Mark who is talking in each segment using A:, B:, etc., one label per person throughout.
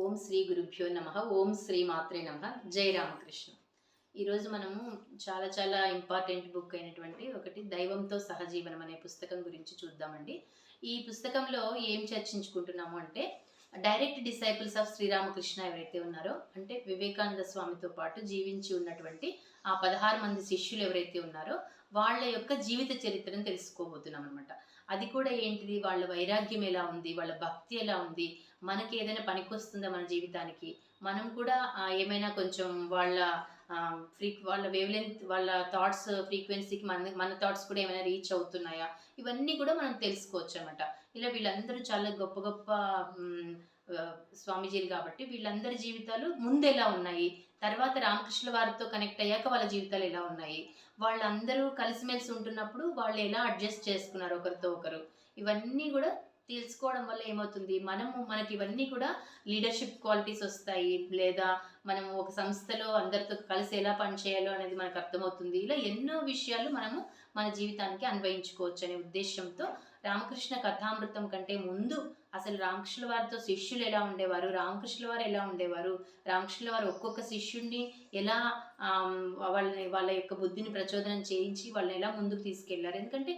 A: ఓం శ్రీ గురుభ్యో నమః. ఓం శ్రీ మాత్రే నమః. జై రామకృష్ణ. ఈరోజు మనము చాలా ఇంపార్టెంట్ బుక్ అయినటువంటి ఒకటి దైవంతో సహజీవనం అనే పుస్తకం గురించి చూద్దామండి. ఈ పుస్తకంలో ఏం చర్చించుకుంటున్నాము అంటే డైరెక్ట్ డిసైపుల్స్ ఆఫ్ శ్రీరామకృష్ణ ఎవరైతే ఉన్నారో, అంటే వివేకానంద స్వామితో పాటు జీవించి ఉన్నటువంటి ఆ 16 మంది శిష్యులు ఎవరైతే ఉన్నారో వాళ్ళ యొక్క జీవిత చరిత్రను తెలుసుకోబోతున్నాం అనమాట. అది కూడా ఏంటిది, వాళ్ళ వైరాగ్యం ఎలా ఉంది, వాళ్ళ భక్తి ఎలా ఉంది, మనకి ఏదైనా పనికొస్తుందా మన జీవితానికి, మనం కూడా ఏమైనా కొంచెం వాళ్ళ వాళ్ళ వేవ్ లెంత్, వాళ్ళ థాట్స్ ఫ్రీక్వెన్సీకి మన థాట్స్ కూడా ఏమైనా రీచ్ అవుతున్నాయా, ఇవన్నీ కూడా మనం తెలుసుకోవచ్చు అనమాట. ఇలా వీళ్ళందరూ చాలా గొప్ప గొప్ప స్వామీజీలు కాబట్టి వీళ్ళందరి జీవితాలు ముందు ఎలా ఉన్నాయి, తర్వాత రామకృష్ణ వారితో కనెక్ట్ అయ్యాక వాళ్ళ జీవితాలు ఎలా ఉన్నాయి, వాళ్ళందరూ కలిసిమెలిసి ఉంటున్నప్పుడు వాళ్ళు ఎలా అడ్జస్ట్ చేసుకున్నారు ఒకరితో ఒకరు, ఇవన్నీ కూడా తెలుసుకోవడం వల్ల ఏమవుతుంది, మనకి ఇవన్నీ కూడా లీడర్షిప్ క్వాలిటీస్ వస్తాయి, లేదా మనము ఒక సంస్థలో అందరితో కలిసి ఎలా పనిచేయాలో అనేది మనకు అర్థమవుతుంది. ఇలా ఎన్నో విషయాలు మనము మన జీవితానికి అన్వయించుకోవచ్చు అనే ఉద్దేశంతో రామకృష్ణ కథామృతం కంటే ముందు అసలు రామకృష్ణ వారితో శిష్యులు ఎలా ఉండేవారు, రామకృష్ణ వారు ఎలా ఉండేవారు, రామకృష్ణ వారు ఒక్కొక్క శిష్యుడిని ఎలా వాళ్ళ యొక్క బుద్ధిని ప్రచోదనం చేయించి వాళ్ళని ఎలా ముందుకు తీసుకెళ్లారు. ఎందుకంటే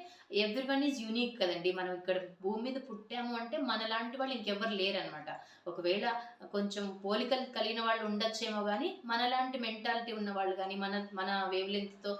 A: ఎవ్రీవన్ ఈజ్ యూనిక్ కదండి. మనం ఇక్కడ భూమి మీద పుట్టాము అంటే మనలాంటి వాళ్ళు ఇంకెవ్వరు లేరనమాట. ఒకవేళ కొంచెం పోలికలు కలిగిన వాళ్ళు ఉండొచ్చేమో కానీ మనలాంటి మెంటాలిటీ ఉన్న వాళ్ళు కానీ మన వేవ్ లెంత్తో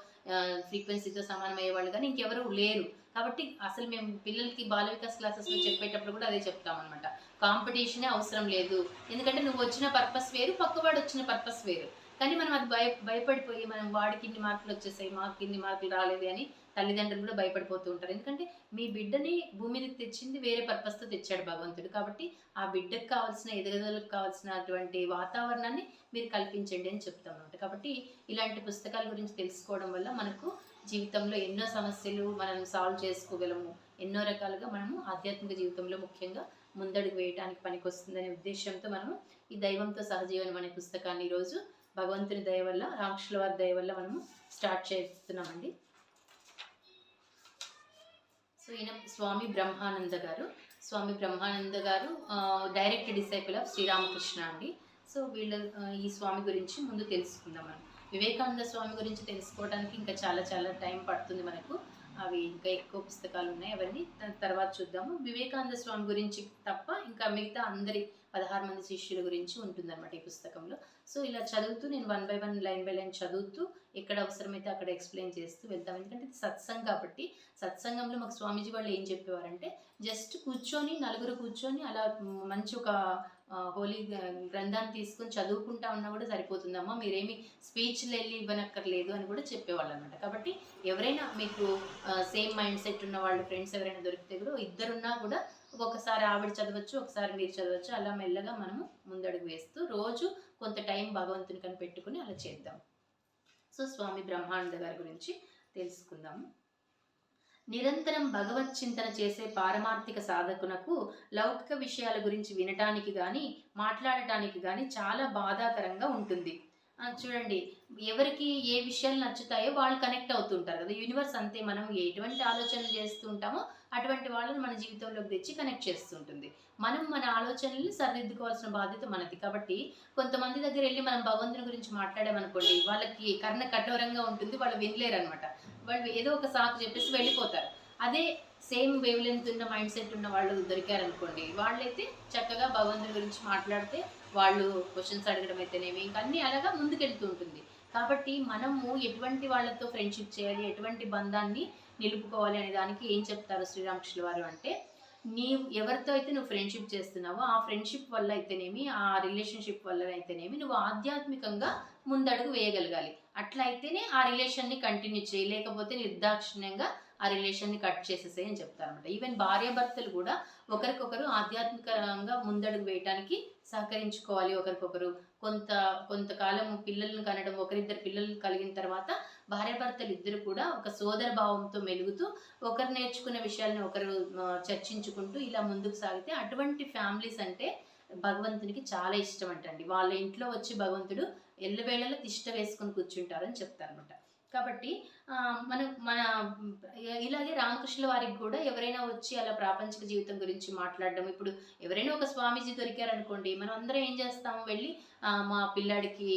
A: ఫ్రీక్వెన్సీతో సమానమయ్యే వాళ్ళు కానీ ఇంకెవరు లేరు. కాబట్టి అసలు మేము పిల్లలకి బాల వికాస్ క్లాసెస్లో చెప్పేటప్పుడు కూడా అదే చెప్తామన్నమాట. కాంపిటీషనే అవసరం లేదు. ఎందుకంటే నువ్వు వచ్చిన పర్పస్ వేరు, పక్కవాడు వచ్చిన పర్పస్ వేరు. కానీ మనం అది భయపడిపోయి మనం వాడికి ఇన్ని మార్కులు వచ్చేసాయి, మాకు ఇన్ని మార్కులు రాలేదు అని తల్లిదండ్రులు కూడా భయపడిపోతూ ఉంటారు. ఎందుకంటే మీ బిడ్డని భూమి మీదకి తెచ్చింది వేరే పర్పస్తో తెచ్చాడు భగవంతుడు. కాబట్టి ఆ బిడ్డకు కావాల్సిన ఎదుగుదలకు కావాల్సినటువంటి వాతావరణాన్ని మీరు కల్పించండి అని చెప్తాం అనమాట. కాబట్టి ఇలాంటి పుస్తకాల గురించి తెలుసుకోవడం వల్ల మనకు జీవితంలో ఎన్నో సమస్యలు మనం సాల్వ్ చేసుకోగలము, ఎన్నో రకాలుగా మనము ఆధ్యాత్మిక జీవితంలో ముఖ్యంగా ముందడుగు వేయడానికి పనికొస్తుందనే ఉద్దేశంతో మనము ఈ దైవంతో సహజీవనం అనే పుస్తకాన్ని ఈరోజు భగవంతుని దయ వల్ల, రామకృష్ణ వారి దయ వల్ల మనము స్టార్ట్ చేస్తున్నామండి. సో ఈయన స్వామి బ్రహ్మానంద గారు డైరెక్ట్ డిసైపుల్ ఆఫ్ శ్రీరామకృష్ణ అండి. సో ఈ స్వామి గురించి ముందు తెలుసుకుందాం మనం. వివేకానంద స్వామి గురించి తెలుసుకోవడానికి ఇంకా చాలా టైం పడుతుంది మనకు. అవి ఇంకా ఎక్కువ పుస్తకాలు ఉన్నాయి, అవన్నీ తర్వాత చూద్దాము. వివేకానంద స్వామి గురించి తప్ప ఇంకా మిగతా అందరి 16 మంది శిష్యుల గురించి ఉంటుందన్నమాట ఈ పుస్తకంలో. సో ఇలా చదువుతూ నేను 1 by 1 లైన్ బై లైన్ చదువుతూ ఎక్కడ అవసరమైతే అక్కడ ఎక్స్ప్లెయిన్ చేస్తూ వెళ్తాం. ఎందుకంటే ఇది సత్సంగం కాబట్టి, సత్సంగంలో మాకు స్వామీజీ వాళ్ళు ఏం చెప్పేవారంటే జస్ట్ నలుగురు కూర్చొని అలా మంచి ఒక హోలీ గ్రంథాన్ని తీసుకొని చదువుకుంటా ఉన్నా కూడా సరిపోతుందమ్మా, మీరేమి స్పీచ్లు వెళ్ళి ఇవ్వనక్కర్లేదు అని కూడా చెప్పేవాళ్ళు అనమాట. కాబట్టి ఎవరైనా మీకు సేమ్ మైండ్ సెట్ ఉన్న వాళ్ళు ఫ్రెండ్స్ ఎవరైనా దొరికితే కూడా ఇద్దరున్నా కూడా ఒకసారి ఆవిడ చదవచ్చు, ఒకసారి మీరు చదవచ్చు. అలా మెల్లగా మనము ముందడుగు వేస్తూ రోజు కొంత టైం భగవంతుని కని పెట్టుకుని అలా చేద్దాం. సో స్వామి బ్రహ్మానంద గారి గురించి తెలుసుకుందాము. నిరంతరం భగవత్ చింతన చేసే పారమార్థిక సాధకునకు లౌకిక విషయాల గురించి వినటానికి కానీ మాట్లాడటానికి కానీ చాలా బాధాకరంగా ఉంటుంది. చూడండి, ఎవరికి ఏ విషయాలు నచ్చుతాయో వాళ్ళు కనెక్ట్ అవుతుంటారు కదా. యూనివర్స్ అంతే, మనం ఎటువంటి ఆలోచనలు చేస్తూ ఉంటామో అటువంటి వాళ్ళని మన జీవితంలోకి తెచ్చి కనెక్ట్ చేస్తుంటుంది. మనం మన ఆలోచనల్ని సరిదిద్దుకోవాల్సిన బాధ్యత మనది. కాబట్టి కొంతమంది దగ్గర వెళ్ళి మనం భగవంతుని గురించి మాట్లాడామనుకోండి, వాళ్ళకి కర్ణ కఠోరంగా ఉంటుంది, వాళ్ళు వినలేరు అనమాట. వాళ్ళు ఏదో ఒక సాకు చెప్పేసి వెళ్ళిపోతారు. అదే సేమ్ వేవ్ లెంత్ ఉన్న మైండ్ సెట్ ఉన్న వాళ్ళు దొరికారనుకోండి, వాళ్ళైతే చక్కగా భగవంతుని గురించి మాట్లాడితే వాళ్ళు క్వశ్చన్స్ అడగడం అయితేనేమి ఇంకా అన్నీ అలాగా ముందుకెళ్తూ ఉంటుంది. కాబట్టి మనము ఎటువంటి వాళ్ళతో ఫ్రెండ్షిప్ చేయాలి, ఎటువంటి బంధాన్ని నిలుపుకోవాలి అనే దానికి ఏం చెప్తారు శ్రీరామకృష్ణ వారు అంటే, ఎవరితో అయితే నువ్వు ఫ్రెండ్షిప్ చేస్తున్నావో ఆ ఫ్రెండ్షిప్ వల్ల అయితేనేమి, ఆ రిలేషన్షిప్ వల్ల అయితేనేమి నువ్వు ఆధ్యాత్మికంగా ముందడుగు వేయగలగాలి. అట్లా అయితేనే ఆ రిలేషన్ని కంటిన్యూ చేయి, లేకపోతే నిర్దాక్షిణ్యంగా ఆ రిలేషన్ని కట్ చేసేసే అని చెప్తారనమాట. ఈవెన్ భార్యాభర్తలు కూడా ఒకరికొకరు ఆధ్యాత్మికంగా ముందడుగు వేయటానికి సహకరించుకోవాలి. ఒకరికొకరు కొంతకాలం పిల్లలను కనడం, ఒకరిద్దరు పిల్లలు కలిగిన తర్వాత భార్యాభర్తలు ఇద్దరు కూడా ఒక సోదర భావంతో మెలుగుతూ ఒకరు నేర్చుకున్న విషయాలను ఒకరు చర్చించుకుంటూ ఇలా ముందుకు సాగితే అటువంటి ఫ్యామిలీస్ అంటే భగవంతునికి చాలా ఇష్టం అంటండి. వాళ్ళ ఇంట్లో వచ్చి భగవంతుడు ఎల్లవేళలా తిష్ట వేసుకొని కూర్చుంటారని చెప్తారనమాట. కాబట్టి మనం మన ఇలాగే రామకృష్ణుల వారికి కూడా ఎవరైనా వచ్చి అలా ప్రాపంచిక జీవితం గురించి మాట్లాడడం, ఇప్పుడు ఎవరైనా ఒక స్వామీజీ దొరికారనుకోండి, మనం అందరం ఏం చేస్తాము, వెళ్ళి మా పిల్లాడికి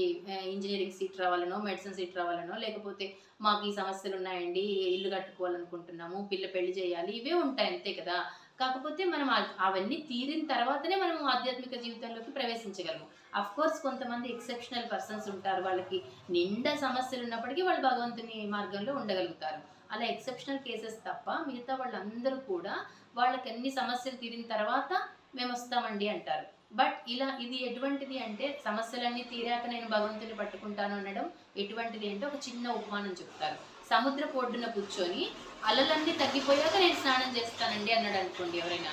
A: ఇంజనీరింగ్ సీట్ రావాలనో, మెడిసిన్ సీట్ రావాలనో, లేకపోతే మాకు ఈ సమస్యలు ఉన్నాయండి, ఇల్లు కట్టుకోవాలనుకుంటున్నాము, పిల్ల పెళ్లి చేయాలి, ఇవే ఉంటాయి అంతే కదా. కాకపోతే మనం అవన్నీ తీరిన తర్వాతనే మనం ఆధ్యాత్మిక జీవితంలోకి ప్రవేశించగలము. అఫ్ కోర్స్ కొంతమంది ఎక్సెప్షనల్ పర్సన్స్ ఉంటారు, వాళ్ళకి నిండా సమస్యలు ఉన్నప్పటికీ వాళ్ళు భగవంతుని మార్గంలో ఉండగలుగుతారు. అలా ఎక్సెప్షనల్ కేసెస్ తప్ప మిగతా వాళ్ళందరూ కూడా వాళ్ళకి అన్ని సమస్యలు తీరిన తర్వాత మేము వస్తామండి అంటారు. బట్ ఇది ఎటువంటిది అంటే, సమస్యలన్నీ తీరాక నేను భగవంతుని పట్టుకుంటాను అనడం ఎటువంటిది అంటే, ఒక చిన్న ఉపమానం చెప్తారు. సముద్రపు ఒడ్డున కూర్చొని అలలన్నీ తగ్గిపోయాక నేను స్నానం చేస్తానండి అన్నాడు అనుకోండి ఎవరైనా,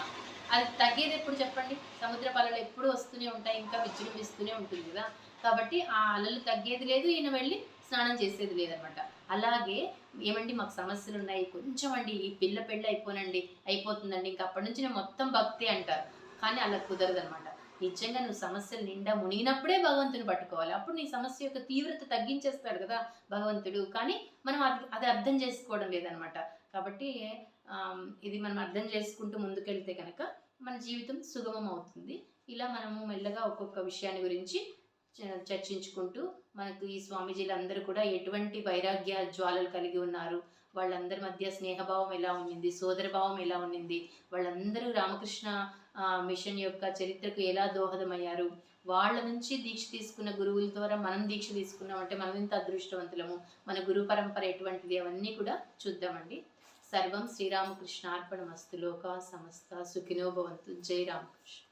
A: అది తగ్గేది ఎప్పుడు చెప్పండి? సముద్రపు అలలు ఎప్పుడు వస్తూనే ఉంటాయి, ఇంకా విజృంభిస్తూనే ఉంటుంది కదా. కాబట్టి ఆ అలలు తగ్గేది లేదు, ఈయన వెళ్ళి స్నానం చేసేది లేదనమాట. అలాగే ఏమండి మాకు సమస్యలు ఉన్నాయి, కొంచెం అండి ఈ పిల్ల పెళ్ళి అయిపోతుందండి, ఇంకా అప్పటి నుంచి నేను మొత్తం భక్తి అంటారు. కానీ అలా కుదరదనమాట. నిజంగా నువ్వు సమస్యలు నిండా మునిగినప్పుడే భగవంతుని పట్టుకోవాలి. అప్పుడు నీ సమస్య యొక్క తీవ్రత తగ్గించేస్తాడు కదా భగవంతుడు. కానీ మనం అది అర్థం చేసుకోవడం లేదనమాట. కాబట్టి ఇది మనం అర్థం చేసుకుంటూ ముందుకెళ్తే కనుక మన జీవితం సుగమం అవుతుంది. ఇలా మనము మెల్లగా ఒక్కొక్క విషయాన్ని గురించి చర్చించుకుంటూ, మనకు ఈ స్వామీజీలందరూ కూడా ఎటువంటి వైరాగ్య జ్వాలలు కలిగి ఉన్నారు, వాళ్ళందరి మధ్య స్నేహభావం ఎలా ఉండింది, సోదరభావం ఎలా ఉండింది, వాళ్ళందరూ రామకృష్ణ మిషన్ యొక్క చరిత్రకు ఎలా దోహదమయ్యారు, వాళ్ళ నుంచి దీక్ష తీసుకున్న గురువుల ద్వారా మనం దీక్ష తీసుకున్నామంటే మనం ఎంత అదృష్టవంతులము, మన గురు పరంపర ఎటువంటిది, అవన్నీ కూడా చూద్దామండి. సర్వం శ్రీరామకృష్ణార్పణమస్తు. లోకా సమస్త సుఖినో భవంతు. జై రామకృష్ణ.